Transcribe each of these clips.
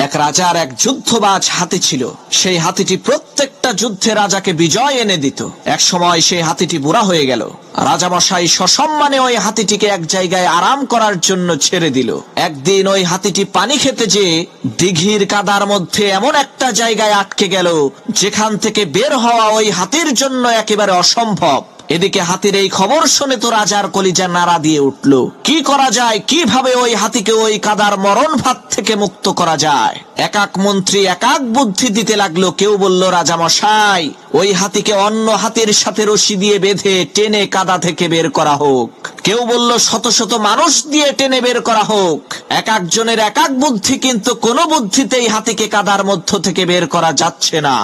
এক রাজার এক যুদ্ধবাজ হাতি ছিল। সেই হাতিটি প্রত্যেকটা যুদ্ধে রাজাকে বিজয় এনে দিত। এক সময় সেই হাতিটি বুড়া হয়ে গেল। রাজামশাই সসম্মানে ওই হাতিটিকে এক জায়গায় আরাম করার জন্য ছেড়ে দিল। একদিন ওই হাতিটি পানি খেতে যেয়ে দিঘির কাদার মধ্যে এমন একটা জায়গায় আটকে গেল যেখান থেকে বের হওয়া ওই হাতির জন্য একেবারে অসম্ভব। এদিকে হাতির এই খবর শুনে তো রাজার কলিজা নাড়া দিয়ে উঠল। কি করা যায়, কিভাবে ওই হাতিকে ওই কাদার মরণ ফাঁদ থেকে মুক্ত করা যায়? এক এক মন্ত্রী এক এক বুদ্ধি দিতে লাগলো। কেউ বলল, রাজামশাই, ওই হাতিকে অন্য হাতির সাথে রশি দিয়ে বেঁধে টেনে কাদা থেকে বের করা হোক। কেউ বলল, শত শত মানুষ দিয়ে টেনে বের করা হোক। এক একজনের এক এক বুদ্ধি, কিন্তু কোনো বুদ্ধিতেই হাতিকে কাদার মধ্য থেকে বের করা যাচ্ছে না।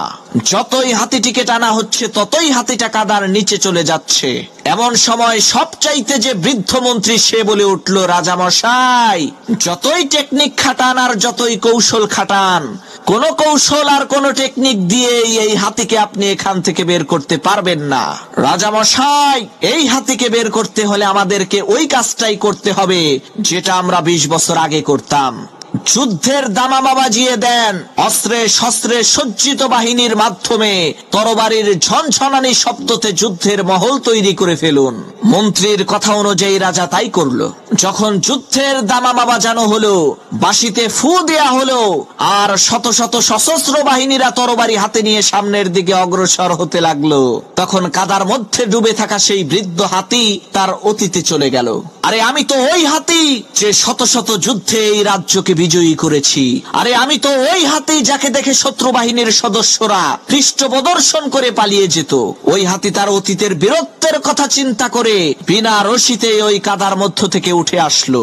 যতই হাতিটিকে টানা হচ্ছে ততই হাতিটা কাদার নিচে চলে যাচ্ছে। এমন সময় সবচাইতে যে বৃদ্ধ মন্ত্রী সে বলে উঠল, রাজামশাই, যতই টেকনিক খাটান আর যতই কৌশল খাটান, কোন কৌশল আর কোন টেকনিক দিয়েই এই হাতিকে আপনি এখান থেকে বের করতে পারবেন না। রাজামশাই, এই হাতিকে বের করতে হলে আমাদেরকে ওই কাজটাই করতে হবে যেটা আমরা 20 বছর আগে করতাম। যুদ্ধের দামামা বাজিয়ে দেন, অস্ত্রে শস্ত্রে সজ্জিত বাহিনীর মাধ্যমে তরবারির ঝনঝনানি শব্দতে যুদ্ধের মহল তৈরি করে ফেলুন। মন্ত্রীর কথা অনুযায়ী রাজা তাই করল। যখন যুদ্ধের দামামা বাজানো হলো, বাঁশিতে ফু দেয়া হলো, আর শত শত সশস্ত্র বাহিনীরা তরবারি হাতে নিয়ে সামনের দিকে অগ্রসর হতে লাগলো, তখন কাদার মধ্যে ডুবে থাকা সেই বৃদ্ধ হাতি তার অতীতে চলে গেল। আরে আমি তো ওই হাতি যে শত শত যুদ্ধে এই রাজ্যকে বিজয়ী করেছি। আরে আমি তো ওই হাতি যাকে দেখে শত্রু বাহিনীর সদস্যরা পৃষ্ঠ প্রদর্শন করে পালিয়ে যেত। ওই হাতি তার অতীতের বীরত্বের কথা চিন্তা করে বিনা রশিতে ওই কাদার মধ্য থেকে উঠে আসলো।